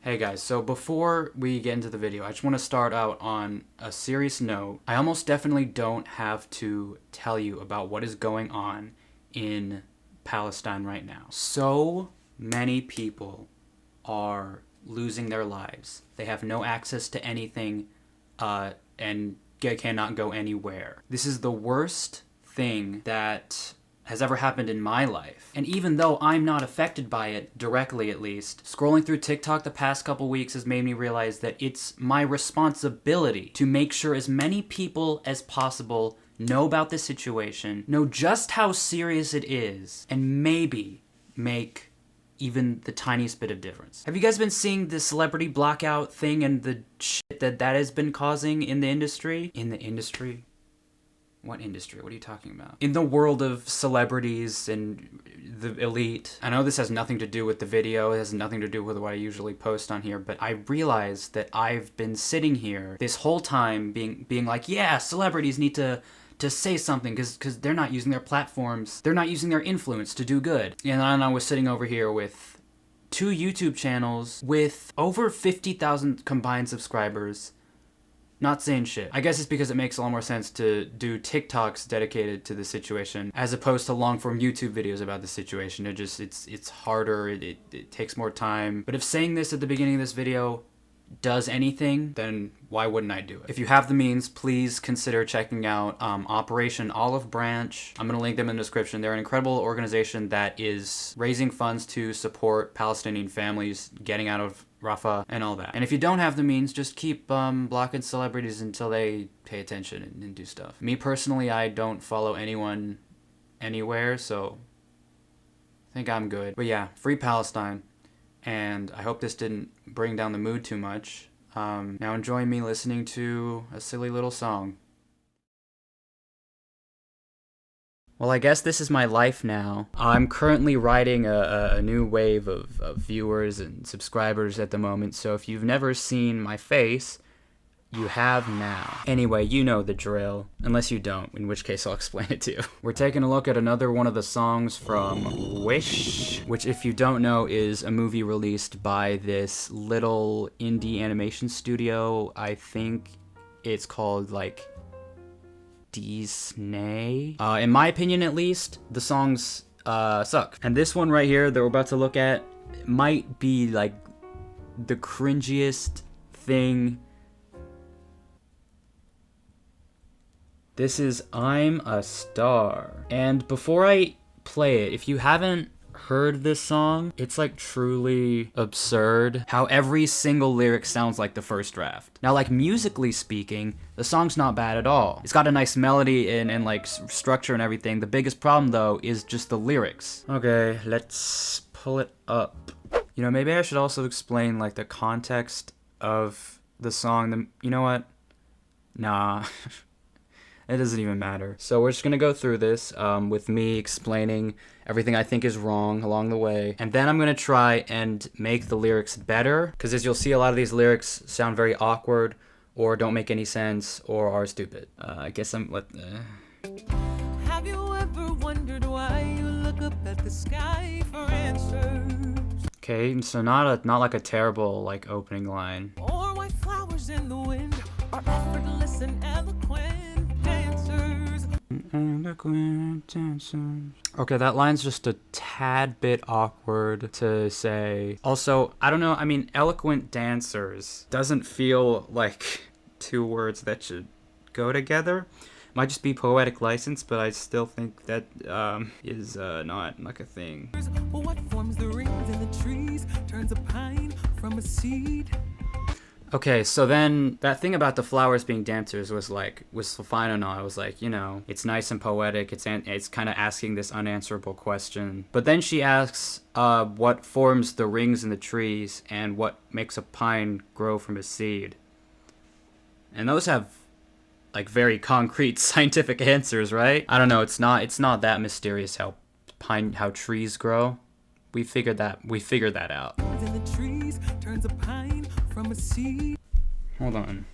Hey guys, so before we get into the video, I just want to start out on a serious note. I almost definitely don't have to tell you about what is going on in Palestine right now. So many people are losing their lives. They have no access to anything, and cannot go anywhere. This is the worst thing that has ever happened in my life. And even though I'm not affected by it, directly at least, scrolling through TikTok the past couple weeks has made me realize that it's my responsibility to make sure as many people as possible know about this situation, know just how serious it is, and maybe make even the tiniest bit of difference. Have you guys been seeing the celebrity blackout thing and the shit that has been causing in the industry? In the industry? What industry? What are you talking about? In the world of celebrities and the elite. I know this has nothing to do with the video. It has nothing to do with what I usually post on here, but I realized that I've been sitting here this whole time being like, yeah, celebrities need to say something because they're not using their platforms. They're not using their influence to do good. And then I was sitting over here with 2 YouTube channels with over 50,000 combined subscribers. Not saying shit. I guess it's because it makes a lot more sense to do TikToks dedicated to the situation as opposed to long-form YouTube videos about the situation. It's harder, it takes more time. But if saying this at the beginning of this video does anything, then why wouldn't I do it? If you have the means, please consider checking out Operation Olive Branch. I'm gonna link them in the description. They're an incredible organization that is raising funds to support Palestinian families getting out of Rafah and all that. And if you don't have the means, just keep blocking celebrities until they pay attention and do stuff. Me personally, I don't follow anyone anywhere, so I think I'm good. But yeah, free Palestine. And I hope this didn't bring down the mood too much. Now enjoy me listening to a silly little song. Well, I guess this is my life now. I'm currently riding a new wave of viewers and subscribers at the moment, so if you've never seen my face, you have now. Anyway, you know the drill. Unless you don't, in which case I'll explain it to you. We're taking a look at another one of the songs from Wish, which if you don't know is a movie released by this little indie animation studio. I think it's called like Disney. In my opinion at least, the songs suck. And this one right here that we're about to look at might be like the cringiest thing. This is I'm a Star. And before I play it, if you haven't heard this song, it's like truly absurd how every single lyric sounds like the first draft. Now, like musically speaking, the song's not bad at all. It's got a nice melody and like structure and everything. The biggest problem though is just the lyrics. Okay, let's pull it up. You know, maybe I should also explain like the context of the song. You know what? Nah. It doesn't even matter. So we're just gonna go through this with me explaining everything I think is wrong along the way. And then I'm gonna try and make the lyrics better, because as you'll see, a lot of these lyrics sound very awkward or don't make any sense or are stupid. I guess I'm... Have you ever wondered why you look up at the sky for answers? Okay, so not like a terrible like opening line. Or why flowers in the wind are effortless and eloquent. Okay, that line's just a tad bit awkward to say. Also, I don't know, I mean, eloquent dancers doesn't feel like 2 words that should go together. Might just be poetic license, but I still think that is not like a thing. What forms the rings in the trees turns a pine from a seed. Okay, so then that thing about the flowers being dancers was fine and all. I was like, you know, it's nice and poetic. It's kind of asking this unanswerable question. But then she asks, what forms the rings in the trees and what makes a pine grow from a seed? And those have like very concrete scientific answers, right? I don't know. It's not that mysterious how trees grow. We figured that out. From a seed. Hold on.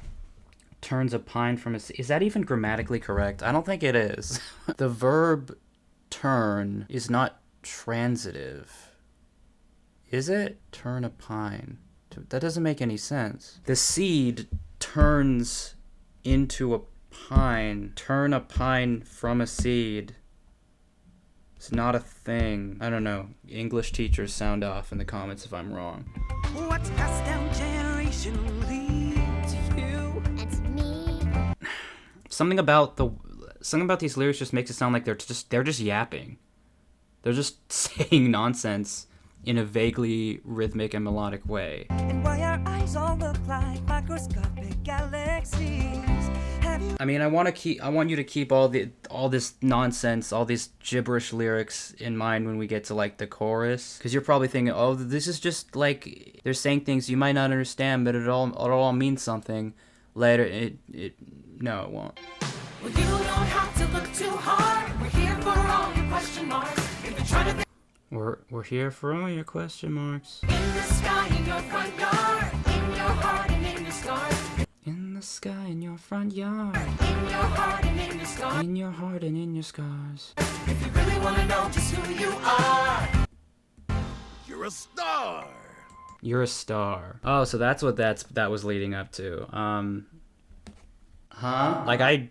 Turns a pine from a seed. Is that even grammatically correct? I don't think it is. The verb turn is not transitive. Is it? Turn a pine. That doesn't make any sense. The seed turns into a pine. Turn a pine from a seed. It's not a thing. I don't know. English teachers sound off in the comments if I'm wrong. What's passed down generationally to you and to me? Something about these lyrics just makes it sound like they're just yapping. They're just saying nonsense in a vaguely rhythmic and melodic way. And why our eyes all look like microscopic galaxies. I mean, I want you to keep all this nonsense, all these gibberish lyrics in mind when we get to like the chorus, because you're probably thinking, oh, this is just like they're saying things you might not understand, but it all means something later. No, it won't. Well, you don't have to look too hard. We're here for all your question marks. If you're trying to think We're here for all your question marks. in the sky, in your front yard, in your heart and in your scars. In the sky, in your front yard. In your heart and in your scars. In your heart and in your scars. If you really want to know just who you are, You're a star. You're a star. Oh, so that's what that was leading up to. Like, I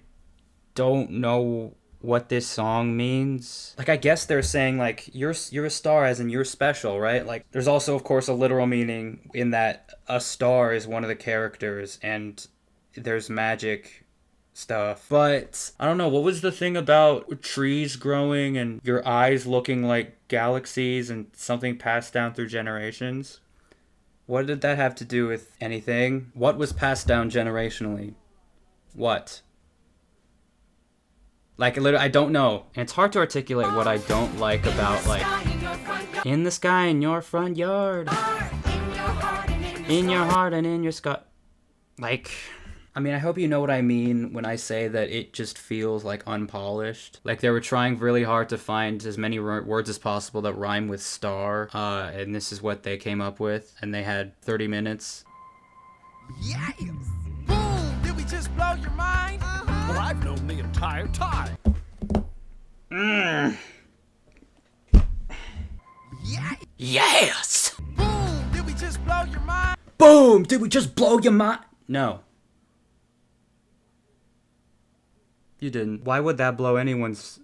don't know what this song means. Like, I guess they're saying, like, you're a star as in you're special, right? Like, there's also, of course, a literal meaning in that a star is one of the characters and there's magic stuff. But I don't know, what was the thing about trees growing and your eyes looking like galaxies and something passed down through generations? What did that have to do with anything? What was passed down generationally? What? Like, literally, I don't know. And it's hard to articulate what I don't like about, like, in the sky, in your front yard, in your heart and in your sky. Like, I mean, I hope you know what I mean when I say that it just feels, like, unpolished. Like, they were trying really hard to find as many words as possible that rhyme with star, and this is what they came up with, and they had 30 minutes. Yes! Boom! Did we just blow your mind? Well, I've known the entire time. Yes! Boom! Did we just blow your mind? Boom! Did we just blow your mind? No. You didn't. Why would that blow anyone's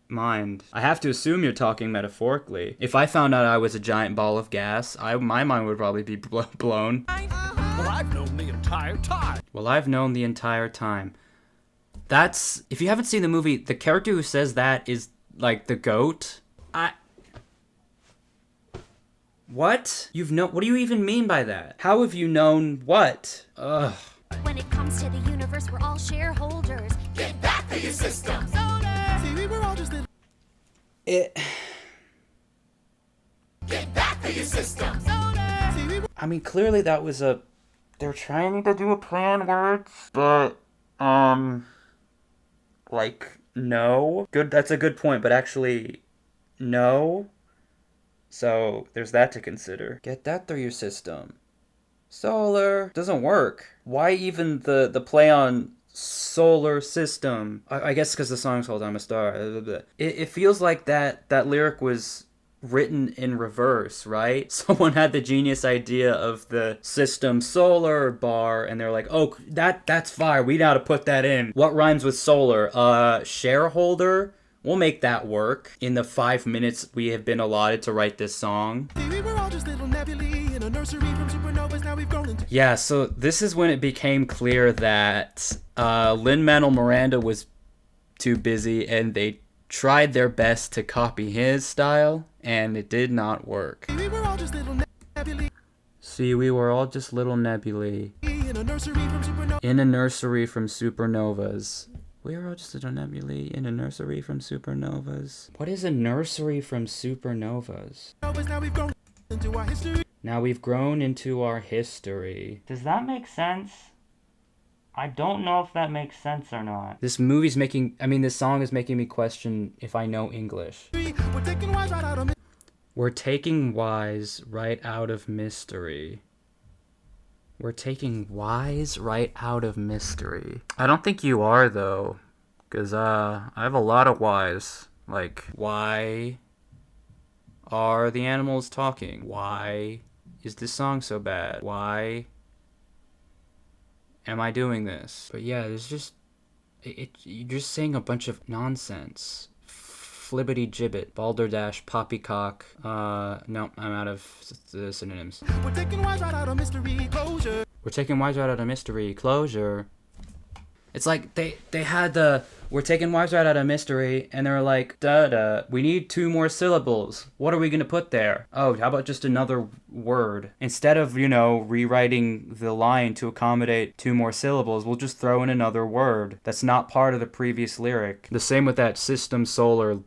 mind? I have to assume you're talking metaphorically. If I found out I was a giant ball of gas, my mind would probably be blown. Well, I've known the entire time. Well, I've known the entire time. That's... If you haven't seen the movie, the character who says that is, like, the goat. What? What do you even mean by that? How have you known what? Ugh. When it comes to the universe, we're all shareholders. get back to your system. See, we were all just little... It... Get back to your system. I mean, clearly that was a... They're trying to do a play on words, but, like, no. Good, that's a good point, but actually, no. So, there's that to consider. Get that through your system. Solar. Doesn't work. Why even the play on solar system? I guess because the song's called I'm a Star. It feels like that lyric was written in reverse, right? Someone had the genius idea of the system solar bar, and they're like, oh, that's fire. We know how to put that in. What rhymes with solar? Shareholder? We'll make that work in the 5 minutes we have been allotted to write this song. See, we were all just little nebulae in a nursery from supernovas. Now we've grown into... Yeah, so this is when it became clear that Lin-Manuel Miranda was too busy, and they tried their best to copy his style, and it did not work. We were all just little nebulae See, we were all just little nebulae in a nursery from supernovas. in a nursery from supernovas. We were all just little nebulae in a nursery from supernovas. What is a nursery from supernovas? Now we've grown into our history. Now we've grown into our history. Does that make sense? I don't know if that makes sense or not. This song is making me question if I know English. We're taking wise right out of... We're taking wise right out of mystery. We're taking wise right out of mystery. I don't think you are, though. Because, I have a lot of whys. Like, why are the animals talking? Why is this song so bad? Why am I doing this? But yeah, there's just you're just saying a bunch of nonsense. Flibbity gibbet, balderdash, poppycock. No, I'm out of the synonyms. We're taking wise right out of mystery closure. We're taking wise right out of mystery closure. It's like they had the we're taking wives right out of mystery, and they're like, duh, we need 2 more syllables. What are we gonna put there? Oh, how about just another word? Instead of, rewriting the line to accommodate 2 more syllables, we'll just throw in another word that's not part of the previous lyric. The same with that system solar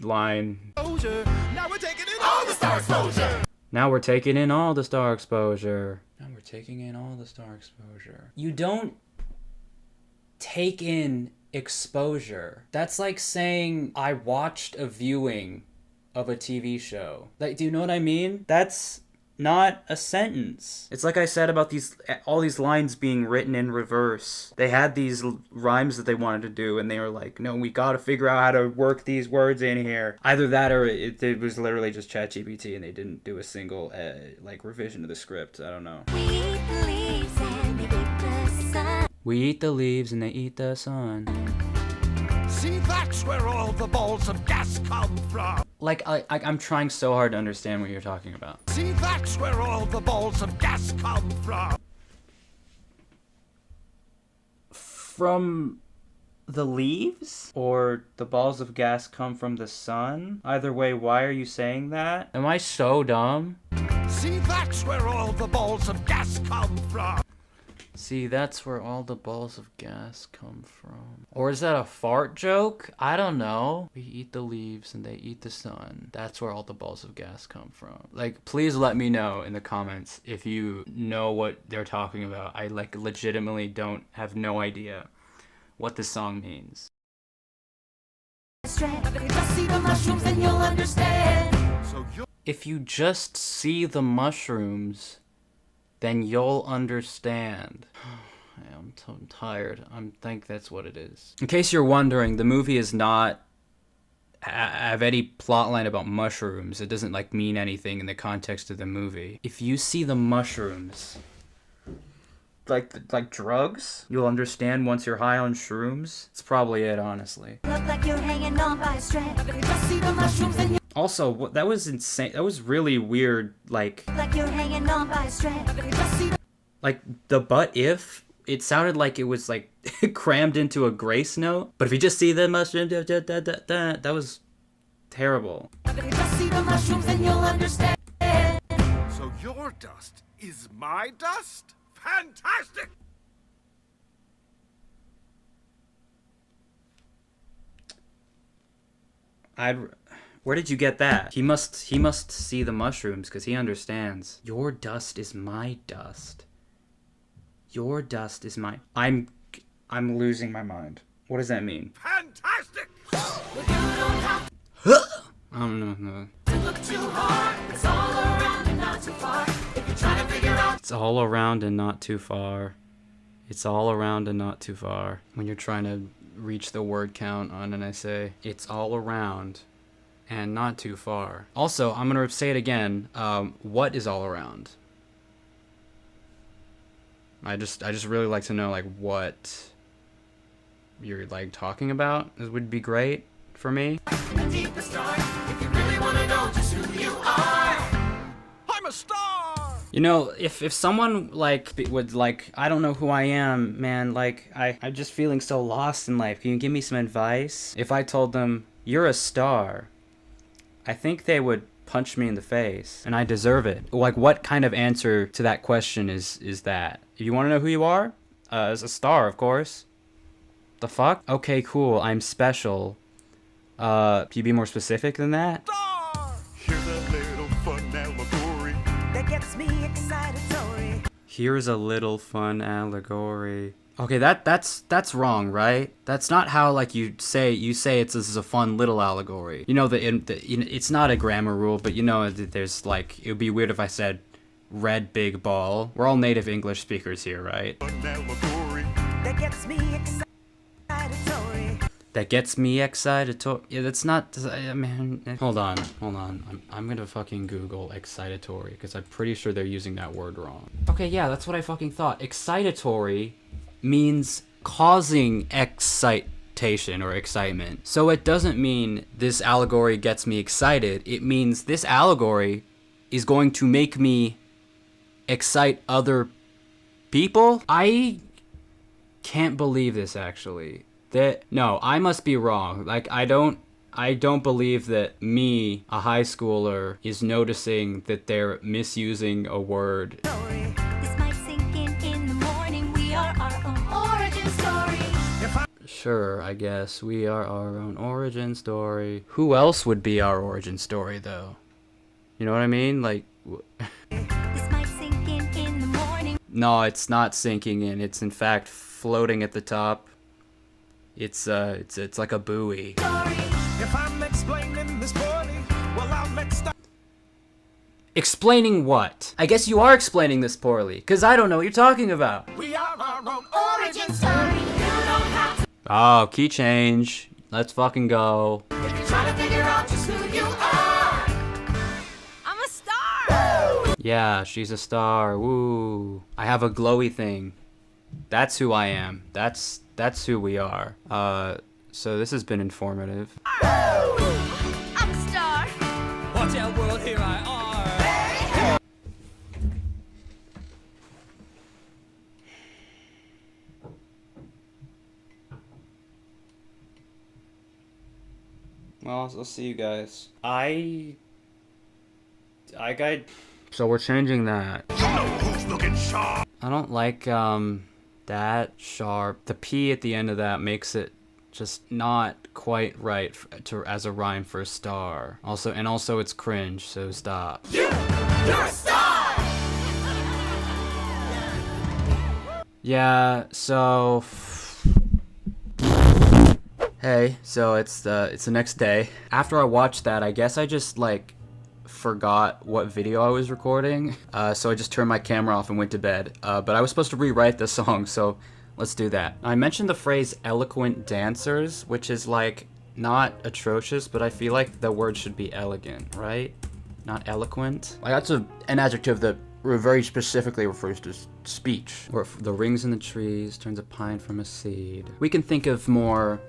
line. Now we're taking in all the star exposure. Now we're taking in all the star exposure. Now we're taking in all the star exposure. You don't take in exposure. That's like saying I watched a viewing of a TV show. Like, do you know what I mean? That's not a sentence. It's like I said about all these lines being written in reverse. They had these rhymes that they wanted to do, and they were like, no, we gotta figure out how to work these words in here. Either that or it was literally just ChatGPT and they didn't do a single revision of the script. I don't know. We eat the leaves and they eat the sun. See, that's where all the balls of gas come from. Like, I'm trying so hard to understand what you're talking about. See, that's where all the balls of gas come from. From the leaves? Or the balls of gas come from the sun? Either way, why are you saying that? Am I so dumb? See, that's where all the balls of gas come from. See, that's where all the balls of gas come from. Or is that a fart joke? I don't know. We eat the leaves and they eat the sun. That's where all the balls of gas come from. Like, please let me know in the comments if you know what they're talking about. I legitimately have no idea what this song means. If you just see the mushrooms, then you'll understand. I'm so tired. I think that's what it is. In case you're wondering, the movie is not have any plotline about mushrooms. It doesn't mean anything in the context of the movie. If you see the mushrooms, like drugs, you'll understand once you're high on shrooms. It's probably it, honestly. Look like you're hanging on by a thread. Also, that was insane. That was really weird. Like you're hanging on by a thread. Like the but if, it sounded like it was crammed into a grace note. But if you just see the mushroom, that was terrible. So your dust is my dust? Fantastic! Where did you get that? He must see the mushrooms because he understands. Your dust is my dust. Your dust is my... I'm losing my mind. What does that mean? Fantastic! I don't know. Look too hard. It's all around and not too far. If you're trying to figure out, It's all around and not too far. It's all around and not too far. When you're trying to reach the word count on an essay, it's all around and not too far. Also, I'm gonna say it again. What is all around? I just really like to know what you're talking about. This would be great for me. the deepest dark. If you really want to know just who you are. I'm a star! If someone would I don't know who I am, man, I'm just feeling so lost in life. Can you give me some advice? If I told them, you're a star, I think they would punch me in the face, and I deserve it. What kind of answer to that question is that? If you want to know who you are? As a star, of course. The fuck? Okay, cool, I'm special. Can you be more specific than that? Star! Here's a little fun allegory that gets me excitatory. Here's a little fun allegory. Okay, that's wrong, right? That's not how you say this is a fun little allegory. It's not a grammar rule, but there's it would be weird if I said red big ball. We're all native English speakers here, right? Fun allegory that gets me excitatory. That gets me excited to. Yeah, that's not. I mean, hold on. I'm gonna fucking Google excitatory because I'm pretty sure they're using that word wrong. Okay, yeah, that's what I fucking thought. Excitatory means causing excitation or excitement. So it doesn't mean this allegory gets me excited. It means this allegory is going to make me excite other people. I can't believe this actually. No, I must be wrong. Like I don't believe that me, a high schooler, is noticing that they're misusing a word. This might sink in the morning. We are our own origin story. Sure, I guess we are our own origin story. Who else would be our origin story though? You know what I mean? Like This might sink in the morning. no, it's not sinking in. It's in fact floating at the top. It's like a buoy. If I'm explaining this poorly, well, I'll make stop. Explaining what? I guess you are explaining this poorly, because I don't know what you're talking about. We are our own Origin story. You don't have to Oh, key change. Let's fucking go. if you try to figure out just who you are. I'm a star. Yeah, she's a star. Woo. I have a glowy thing. That's who I am. That's who we are. So this has been informative. I'm a star. Watch out, world, here I are. Well, I'll see you guys. I got. So we're changing that. You know who's looking sharp. I don't like that sharp. The P at the end of that makes it just not quite right as a rhyme for star. Also it's cringe, so stop. You're a star. Yeah, so hey, so it's the next day. After I watched that, I guess I just like forgot what video I was recording, so I just turned my camera off and went to bed. But I was supposed to rewrite the song, so let's do that. I mentioned the phrase eloquent dancers, which is like not atrocious, but I feel like the word should be elegant, right? Not eloquent. Like that's an adjective that very specifically refers to speech. Or the rings in the trees turns a pine from a seed. We can think of more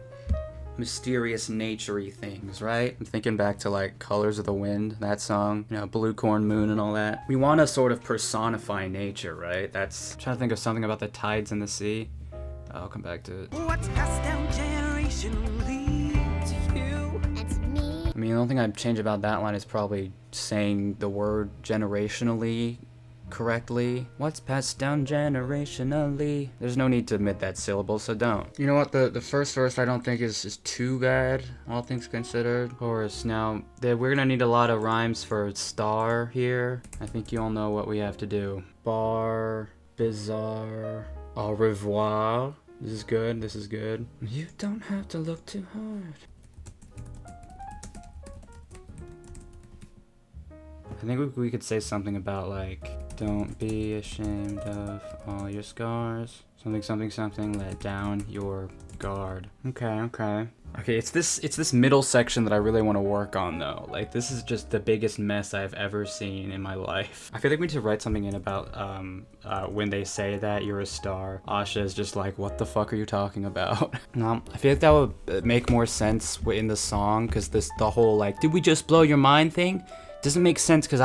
mysterious nature-y things, right? I'm thinking back to like Colors of the Wind, that song, you know, Blue Corn Moon and all that. We want to sort of personify nature, right? I'm trying to think of something about the tides in the sea. I'll come back to it. What's passed down generationally to you? It's me. I mean, the only thing I'd change about that line is probably saying the word generationally correctly. What's passed down generationally? There's no need to omit that syllable, so don't. You know what? The first verse I don't think is too bad, all things considered. Chorus. Now, we're gonna need a lot of rhymes for star here. I think you all know what we have to do. Bar, bizarre, au revoir. This is good, this is good. You don't have to look too hard. I think we could say something about like, don't be ashamed of all your scars. Something, let down your guard. Okay. It's this middle section that I really want to work on though. Like this is just the biggest mess I've ever seen in my life. I feel like we need to write something in about when they say that you're a star. Asha is just like, what the fuck are you talking about? No, I feel like that would make more sense in the song, because the whole like, did we just blow your mind thing doesn't make sense, because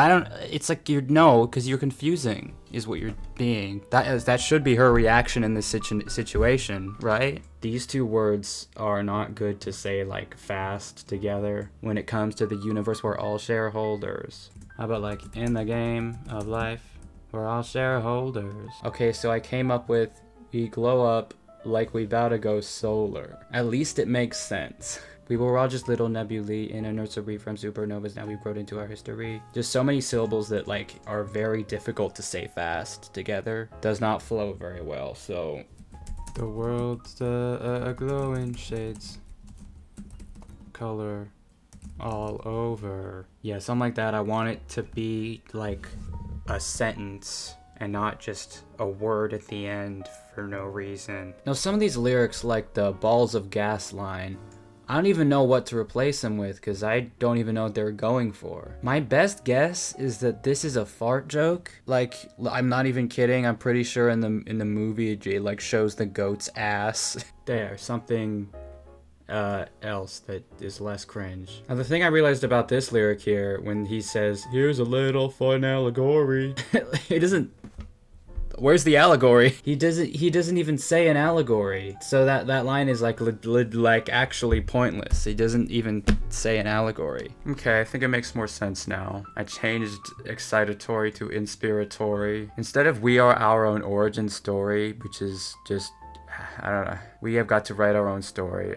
it's like because you're confusing is what you're being. That should be her reaction in this situation, right? These two words are not good to say like fast together when it comes to the universe. We're all shareholders. How about like, in the game of life, we're all shareholders. Okay, so I came up with, we glow up like we bout to go solar. At least it makes sense. We were all just little nebulae in a nursery from supernovas. Now we've grown into our history. There's so many syllables that like are very difficult to say fast together. Does not flow very well. So the world's a glow in shades, color all over. Yeah, something like that. I want it to be like a sentence, and not just a word at the end for no reason. Now, some of these lyrics, like the balls of gas line, I don't even know what to replace them with because I don't even know what they're going for. My best guess is that this is a fart joke. Like, I'm not even kidding. I'm pretty sure in the movie it like shows the goat's ass. There, something else that is less cringe. Now, the thing I realized about this lyric here, when he says, "Here's a little fun allegory," he doesn't. Where's the allegory? He doesn't even say an allegory. So that line is like actually pointless. He doesn't even say an allegory. Okay, I think it makes more sense now. I changed excitatory to inspiratory. Instead of we are our own origin story, which is just, I don't know. We have got to write our own story.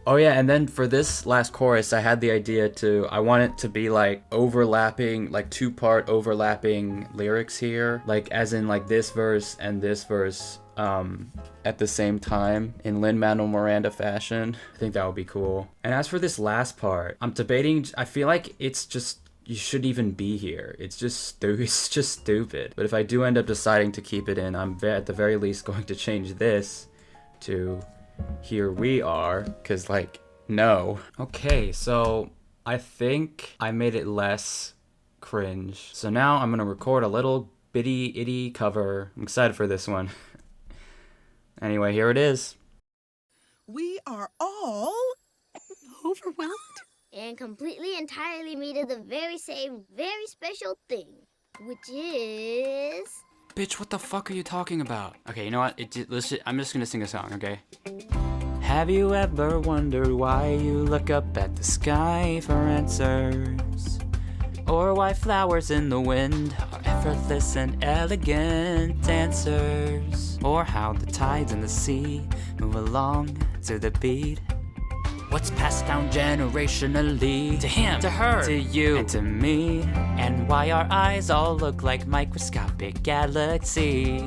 Oh yeah, and then for this last chorus, I had the idea I want it to be like overlapping, like 2-part overlapping lyrics here. Like as in like this verse and this verse at the same time in Lin-Manuel Miranda fashion. I think that would be cool. And as for this last part, I'm debating, I feel like it's just, you should even be here. It's just stupid. But if I do end up deciding to keep it in, I'm at the very least going to change this to "here we are," because like, no. Okay, so I think I made it less cringe. So now I'm gonna record a little itty cover. I'm excited for this one. Anyway, here it is. We are all Overwhelmed? And completely, entirely made of the very same, very special thing, which is... Bitch, what the fuck are you talking about? Okay, you know what? I'm just gonna sing a song, okay? Have you ever wondered why you look up at the sky for answers? Or why flowers in the wind are effortless and elegant answers? Or how the tides in the sea move along to the beat? What's passed down generationally to him, to her, to you, and to me? And why our eyes all look like microscopic galaxies?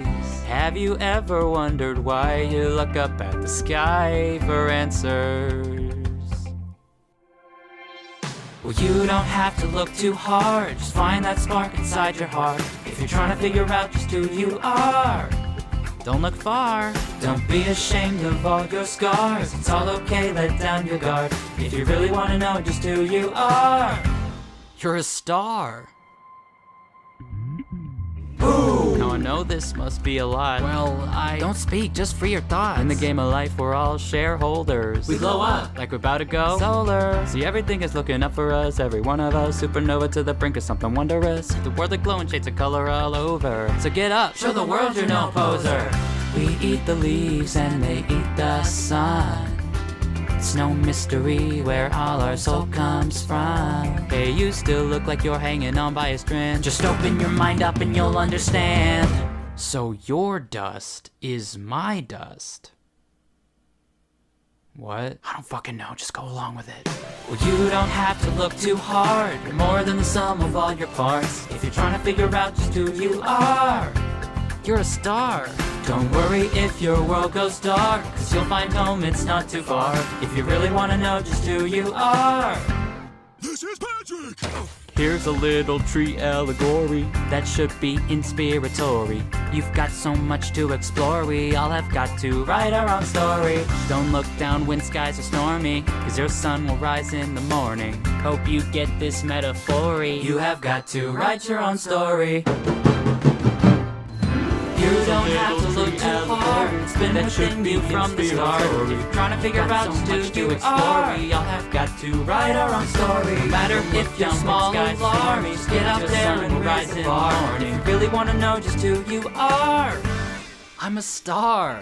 Have you ever wondered why you look up at the sky for answers? Well, you don't have to look too hard, just find that spark inside your heart. If you're trying to figure out just who you are, don't look far. Don't be ashamed of all your scars. It's all okay, let down your guard. If you really want to know just who you are, you're a star. Boom! Now I know this must be a lot. Well, don't speak, just free your thoughts. In the game of life, we're all shareholders. We blow up like we're about to go solar. See, everything is looking up for us. Every one of us, supernova to the brink of something wondrous. The world of glowing shades of color all over. So get up, show the world you're no poser. We eat the leaves and they eat the sun. It's no mystery where all our soul comes from. Hey, you still look like you're hanging on by a strand. Just open your mind up and you'll understand. So your dust is my dust. What? I don't fucking know, just go along with it. Well, you don't have to look too hard. You're more than the sum of all your parts. If you're trying to figure out just who you are, you're a star. Don't worry if your world goes dark, 'cause you'll find home, it's not too far. If you really want to know just who you are, This is magic! here's a little tree allegory that should be inspiratory. You've got so much to explore, we all have got to write our own story. Don't look down when skies are stormy, 'cause your sun will rise in the morning. Hope you get this metaphor-y. You have got to write your own story. You don't have to look too hard. It's been within you from the start. If you're trying to figure out just who you are, we all have got to write our own story. No matter if you're small or large, just get out there and rise in the morning. If you really want to know just who you are, I'm a star.